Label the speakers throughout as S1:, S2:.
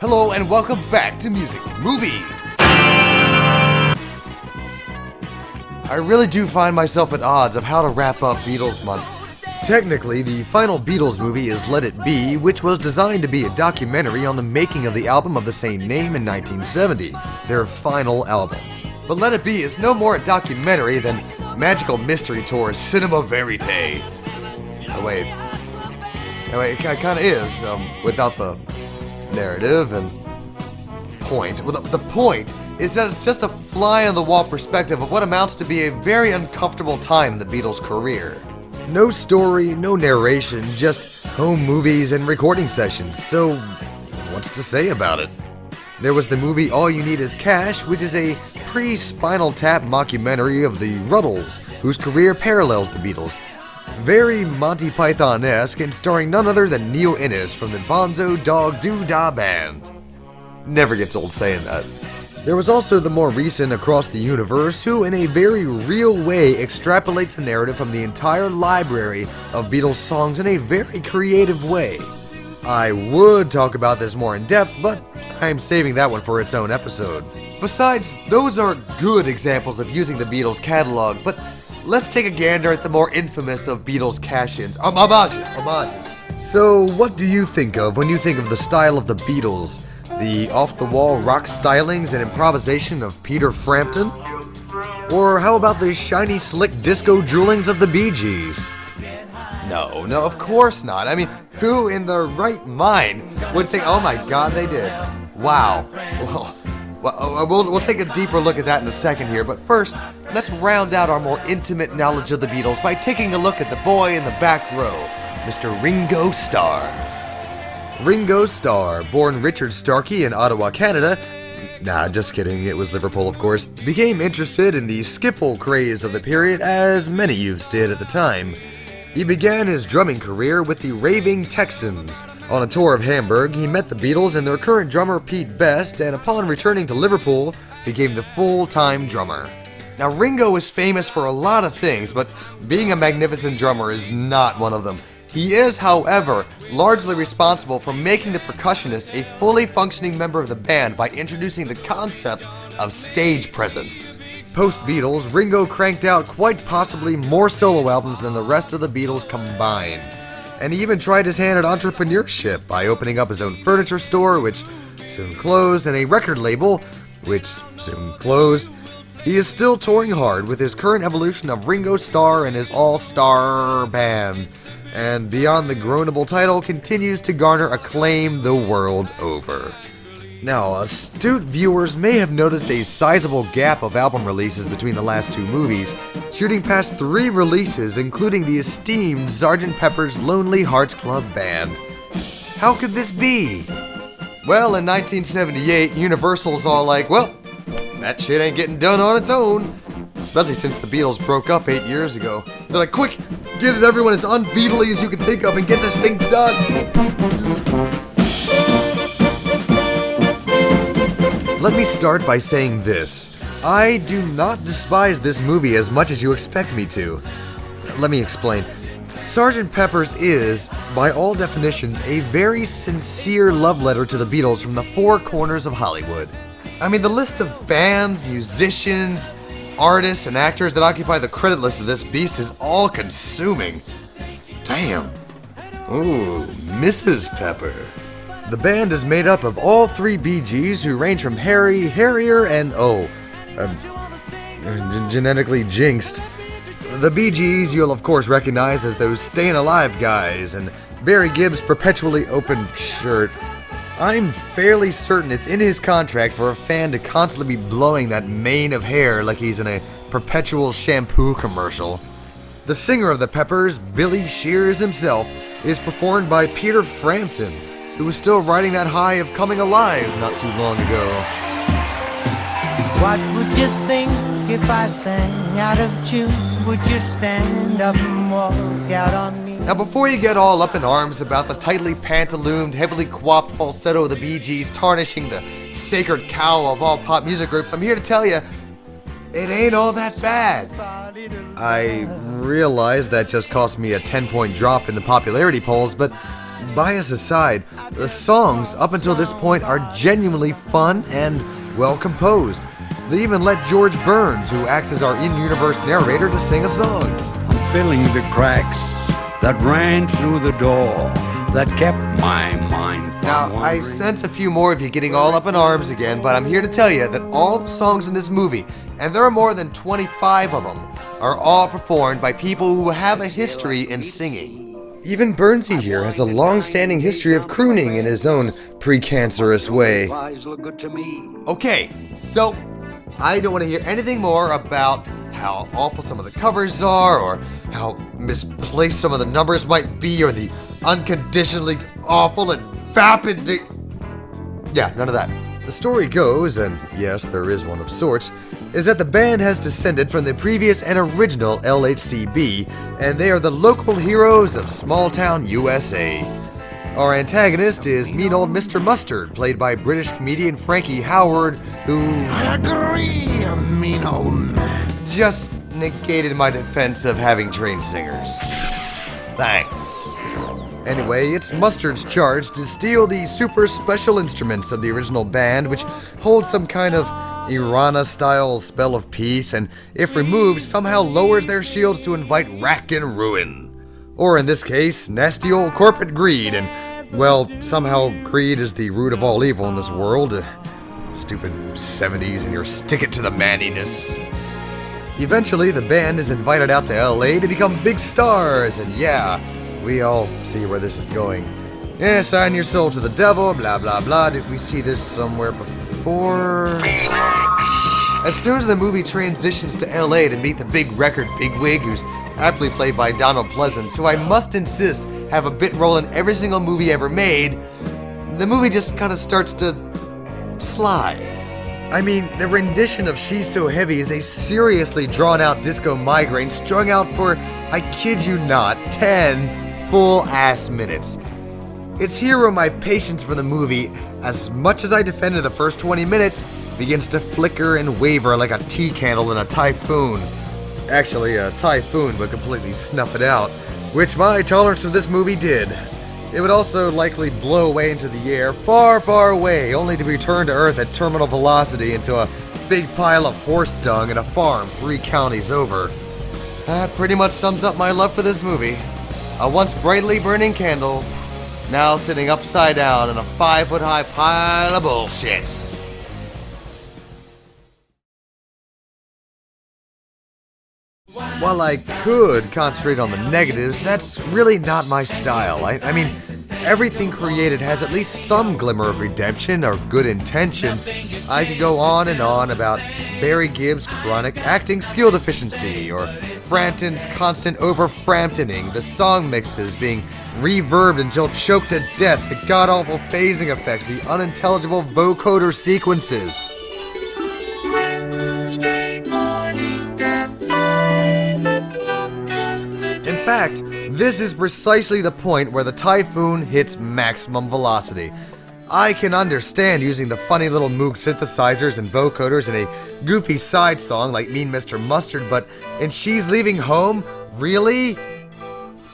S1: Hello and welcome back to Music Movies! I really do find myself at odds of how to wrap up Beatles month. Technically, the final Beatles movie is Let It Be, which was designed to be a documentary on the making of the album of the same name in 1970, their final album. But Let It Be is no more a documentary than Magical Mystery Tour Cinema Verite. Oh wait, it kinda is, without the narrative and point. Well, the point is that it's just a fly-on-the-wall perspective of what amounts to be a very uncomfortable time in the Beatles' career. No story, no narration, just home movies and recording sessions, so what's to say about it? There was the movie All You Need Is Cash, which is a pre-Spinal Tap mockumentary of the Ruddles, whose career parallels the Beatles. Very Monty Python-esque and starring none other than Neil Innes from the Bonzo Dog Doo-Dah Band. Never gets old saying that. There was also the more recent Across the Universe, who in a very real way extrapolates a narrative from the entire library of Beatles songs in a very creative way. I would talk about this more in depth, but I'm saving that one for its own episode. Besides, those are good examples of using the Beatles catalog, but let's take a gander at the more infamous of Beatles cash-ins. Homages. So, what do you think of when you think of the style of the Beatles? The off-the-wall rock stylings and improvisation of Peter Frampton? Or how about the shiny, slick disco droolings of the Bee Gees? No, of course not. I mean, who in their right mind would think, oh my god, they did? Wow. We'll take a deeper look at that in a second here, but first, let's round out our more intimate knowledge of the Beatles by taking a look at the boy in the back row, Mr. Ringo Starr. Ringo Starr, born Richard Starkey in Ottawa, Canada, just kidding, it was Liverpool of course, became interested in the skiffle craze of the period as many youths did at the time. He began his drumming career with the Raving Texans. On a tour of Hamburg, he met the Beatles and their current drummer Pete Best, and upon returning to Liverpool, became the full-time drummer. Now Ringo is famous for a lot of things, but being a magnificent drummer is not one of them. He is, however, largely responsible for making the percussionist a fully functioning member of the band by introducing the concept of stage presence. Post-Beatles, Ringo cranked out quite possibly more solo albums than the rest of the Beatles combined. And he even tried his hand at entrepreneurship by opening up his own furniture store, which soon closed, and a record label, which soon closed. He is still touring hard with his current evolution of Ringo Starr and his all-star band, and beyond the groanable title continues to garner acclaim the world over. Now, astute viewers may have noticed a sizable gap of album releases between the last two movies, shooting past 3 releases including the esteemed Sgt. Pepper's Lonely Hearts Club Band. How could this be? Well, in 1978, Universal's all like, well, that shit ain't getting done on its own. Especially since the Beatles broke up 8 years ago. They're like, quick, give everyone as un-Beatly as you can think of and get this thing done. Let me start by saying this. I do not despise this movie as much as you expect me to. Let me explain. Sgt. Pepper's is, by all definitions, a very sincere love letter to the Beatles from the 4 corners of Hollywood. I mean, the list of bands, musicians, artists, and actors that occupy the credit list of this beast is all-consuming. Damn. Ooh, Mrs. Pepper. The band is made up of all 3 Bee Gees who range from Harry, Harrier, and genetically jinxed. The Bee Gees you'll of course recognize as those Stayin' Alive guys, and Barry Gibb's perpetually open shirt. I'm fairly certain it's in his contract for a fan to constantly be blowing that mane of hair like he's in a perpetual shampoo commercial. The singer of the Peppers, Billy Shears himself, is performed by Peter Frampton, who was still riding that high of coming alive not too long ago.
S2: What would you think if I sang out of tune? Would you stand up and walk out on me?
S1: Now before you get all up in arms about the tightly pantalooned, heavily coiffed falsetto of the Bee Gees tarnishing the sacred cow of all pop music groups, I'm here to tell you, it ain't all that bad. I realize that just cost me a 10-point drop in the popularity polls, but bias aside, the songs up until this point are genuinely fun and well composed. They even let George Burns, who acts as our in-universe narrator, to sing a song.
S3: I'm filling the cracks that ran through the door that kept my mind from
S1: Now, I
S3: wandering.
S1: sense a few more of you getting all up in arms again, but I'm here to tell you that all the songs in this movie, and there are more than 25 of them, are all performed by people who have a history in singing. Even Burnsy here has a long-standing history of crooning in his own precancerous way.
S3: Eyes look good to me.
S1: Okay, so I don't want to hear anything more about how awful some of the covers are, or how misplaced some of the numbers might be, or the unconditionally awful and vapid... Yeah, none of that. The story goes, and yes, there is one of sorts, is that the band has descended from the previous and original LHCB, and they are the local heroes of small-town USA. Our antagonist is mean old Mr. Mustard, played by British comedian Frankie Howard, who
S4: I agree, mean old man.
S1: just negated my defense of having trained singers. Thanks. Anyway, it's Mustard's charge to steal the super special instruments of the original band, which hold some kind of Irana-style spell of peace, and if removed, somehow lowers their shields to invite wrack and ruin. Or in this case, nasty old corporate greed, and, well, somehow greed is the root of all evil in this world. Stupid 70s and your stick it to the manniness. Eventually, the band is invited out to LA to become big stars, and yeah, we all see where this is going. Yeah, sign your soul to the devil, blah blah blah. Did we see this somewhere before? As soon as the movie transitions to LA to meet the big record bigwig, who's aptly played by Donald Pleasance, who I must insist have a bit role in every single movie ever made, the movie just kind of starts to slide. I mean, the rendition of She's So Heavy is a seriously drawn-out disco migraine strung out for, I kid you not, 10 full-ass minutes. It's here where my patience for the movie, as much as I defended the first 20 minutes, begins to flicker and waver like a tea candle in a typhoon. Actually, a typhoon would completely snuff it out, which my tolerance of this movie did. It would also likely blow away into the air, far, far away, only to return to Earth at terminal velocity into a big pile of horse dung in a farm 3 counties over. That pretty much sums up my love for this movie. A once brightly burning candle, now sitting upside down in a 5-foot-high pile of bullshit. While I could concentrate on the negatives, that's really not my style. I mean, everything created has at least some glimmer of redemption or good intentions. I could go on and on about Barry Gibb's chronic acting skill deficiency, or Frampton's constant over-Framptoning, the song mixes being reverbed until choked to death, the god-awful phasing effects, the unintelligible vocoder sequences. In fact, this is precisely the point where the typhoon hits maximum velocity. I can understand using the funny little Moog synthesizers and vocoders in a goofy side song like Mean Mr. Mustard, but in She's Leaving Home? Really?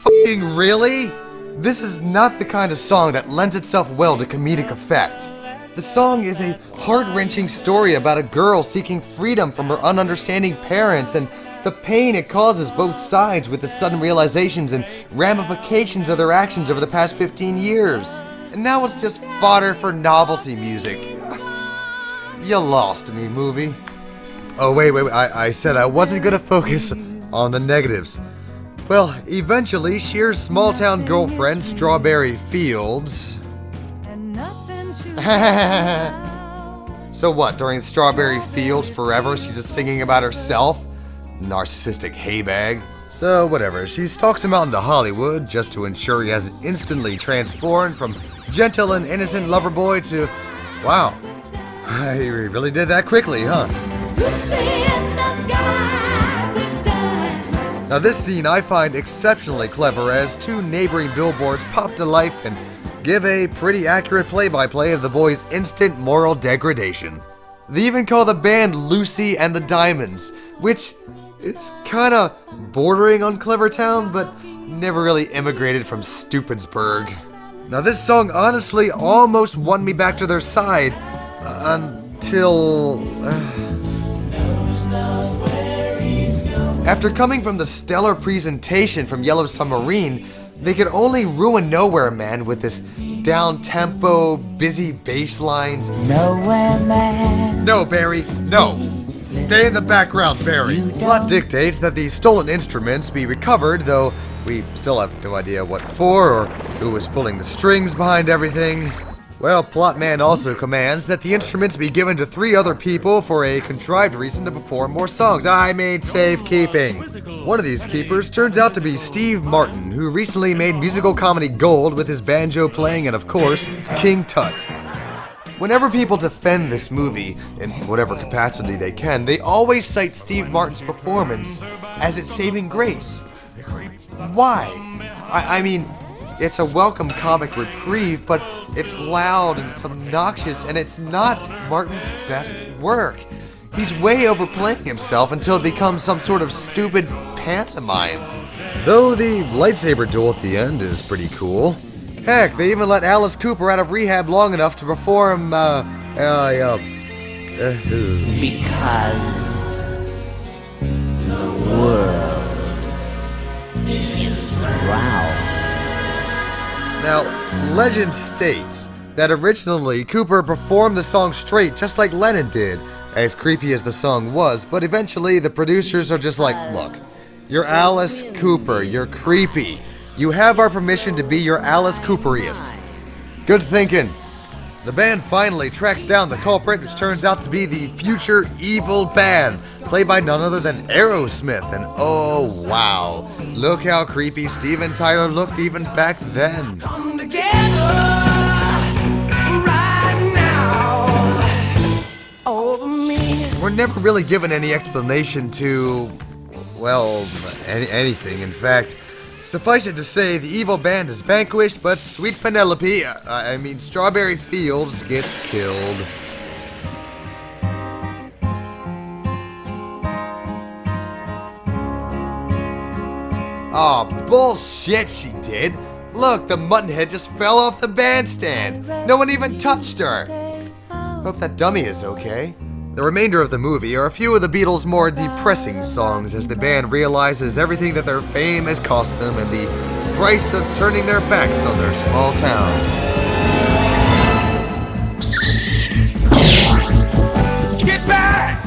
S1: F***ing really? This is not the kind of song that lends itself well to comedic effect. The song is a heart-wrenching story about a girl seeking freedom from her ununderstanding parents and the pain it causes both sides with the sudden realizations and ramifications of their actions over the past 15 years. And now it's just fodder for novelty music. You lost me, movie. Oh, wait, I said I wasn't gonna focus on the negatives. Well, eventually, Shear's small-town girlfriend, Strawberry Fields... So what, during Strawberry Fields Forever, she's just singing about herself? Narcissistic haybag. So whatever, she stalks him out into Hollywood just to ensure he hasn't instantly transformed from gentle and innocent lover boy to... Wow, he really did that quickly, huh? Now this scene I find exceptionally clever as 2 neighboring billboards pop to life and give a pretty accurate play-by-play of the boy's instant moral degradation. They even call the band Lucy and the Diamonds, which is kinda bordering on Clevertown, but never really immigrated from Stupidsburg. Now this song honestly almost won me back to their side, until... After coming from the stellar presentation from Yellow Submarine, they could only ruin Nowhere Man with this down-tempo, busy bass lines.
S2: Nowhere Man.
S1: No, Barry, no. Stay in the background, Barry. Plot dictates that the stolen instruments be recovered, though we still have no idea what for or who was pulling the strings behind everything. Well, Plotman also commands that the instruments be given to 3 other people for a contrived reason to perform more songs. I mean safekeeping. One of these keepers turns out to be Steve Martin, who recently made musical comedy gold with his banjo playing and, of course, King Tut. Whenever people defend this movie, in whatever capacity they can, they always cite Steve Martin's performance as its saving grace. Why? I mean, it's a welcome comic reprieve, but it's loud and it's obnoxious, and it's not Martin's best work. He's way overplaying himself until it becomes some sort of stupid pantomime. Though the lightsaber duel at the end is pretty cool. Heck, they even let Alice Cooper out of rehab long enough to perform,
S2: Because the world is round.
S1: Now, legend states that originally Cooper performed the song straight just like Lennon did, as creepy as the song was, but eventually the producers are just like, look, you're Alice Cooper, you're creepy. You have our permission to be your Alice Cooperiest. Good thinking. The band finally tracks down the culprit, which turns out to be the future evil band, played by none other than Aerosmith, and oh wow, look how creepy Steven Tyler looked even back then.
S5: Come together right now over me.
S1: We're never really given any explanation to, well, anything. In fact, suffice it to say, the evil band is vanquished, but sweet Penelope, Strawberry Fields, gets killed. Aw, bullshit she did. Look, the muttonhead just fell off the bandstand. No one even touched her. Hope that dummy is okay. The remainder of the movie are a few of the Beatles' more depressing songs as the band realizes everything that their fame has cost them and the price of turning their backs on their small town.
S5: Get back!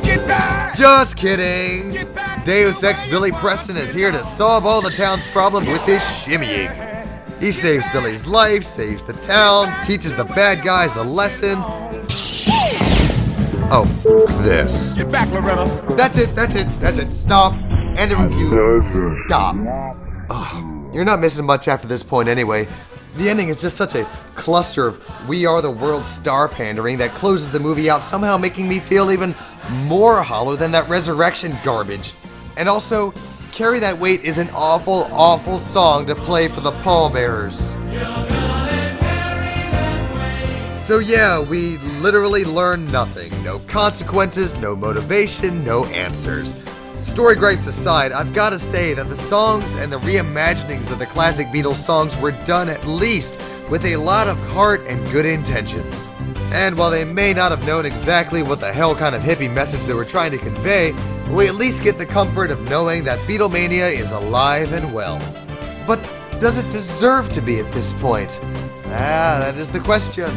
S5: Get back!
S1: Just kidding! Deus Ex Billy Preston is here to solve all the town's problems with his shimmying. He saves Billy's life, saves the town, teaches the bad guys a lesson. Oh, f*** this.
S5: Get back, Loretta.
S1: That's it. Stop. End of review. Stop. Ugh, you're not missing much after this point anyway. The ending is just such a cluster of We Are the World Star pandering that closes the movie out, somehow making me feel even more hollow than that Resurrection garbage. And also, Carry That Weight is an awful, awful song to play for the pallbearers. So yeah, we literally learn nothing. No consequences, no motivation, no answers. Story gripes aside, I've gotta say that the songs and the reimaginings of the classic Beatles songs were done at least with a lot of heart and good intentions. And while they may not have known exactly what the hell kind of hippie message they were trying to convey, we at least get the comfort of knowing that Beatlemania is alive and well. But does it deserve to be at this point? That is the question.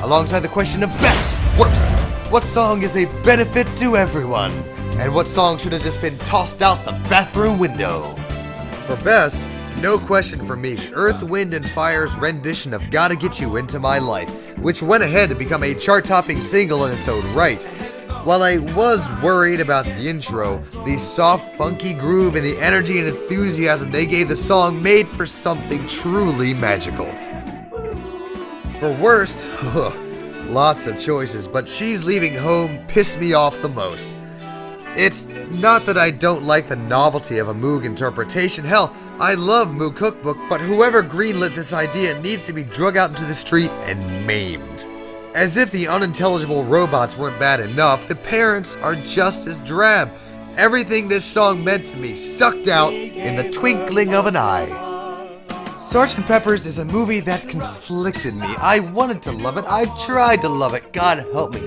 S1: Alongside the question of best, worst. What song is a benefit to everyone? And what song should have just been tossed out the bathroom window? For best, no question for me, Earth, Wind & Fire's rendition of Gotta Get You Into My Life, which went ahead to become a chart-topping single in its own right. While I was worried about the intro, the soft, funky groove and the energy and enthusiasm they gave the song made for something truly magical. For worst, lots of choices, but She's Leaving Home pissed me off the most. It's not that I don't like the novelty of a Moog interpretation. Hell, I love Moog Cookbook, but whoever greenlit this idea needs to be drug out into the street and maimed. As if the unintelligible robots weren't bad enough, the parents are just as drab. Everything this song meant to me sucked out in the twinkling of an eye. Sgt. Pepper's is a movie that conflicted me. I wanted to love it. I tried to love it. God help me.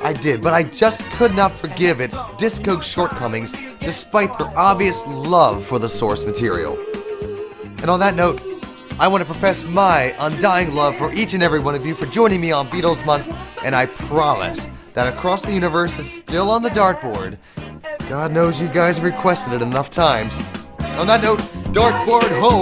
S1: I did, but I just could not forgive its disco shortcomings despite their obvious love for the source material. And on that note, I want to profess my undying love for each and every one of you for joining me on Beatles Month, and I promise that Across the Universe is still on the dartboard. God knows you guys have requested it enough times. On that note, dartboard ho!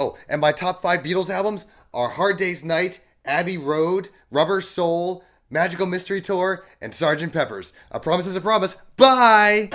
S1: Oh, and my top 5 Beatles albums are Hard Day's Night, Abbey Road, Rubber Soul, Magical Mystery Tour, and Sgt. Pepper's. A promise is a promise. Bye!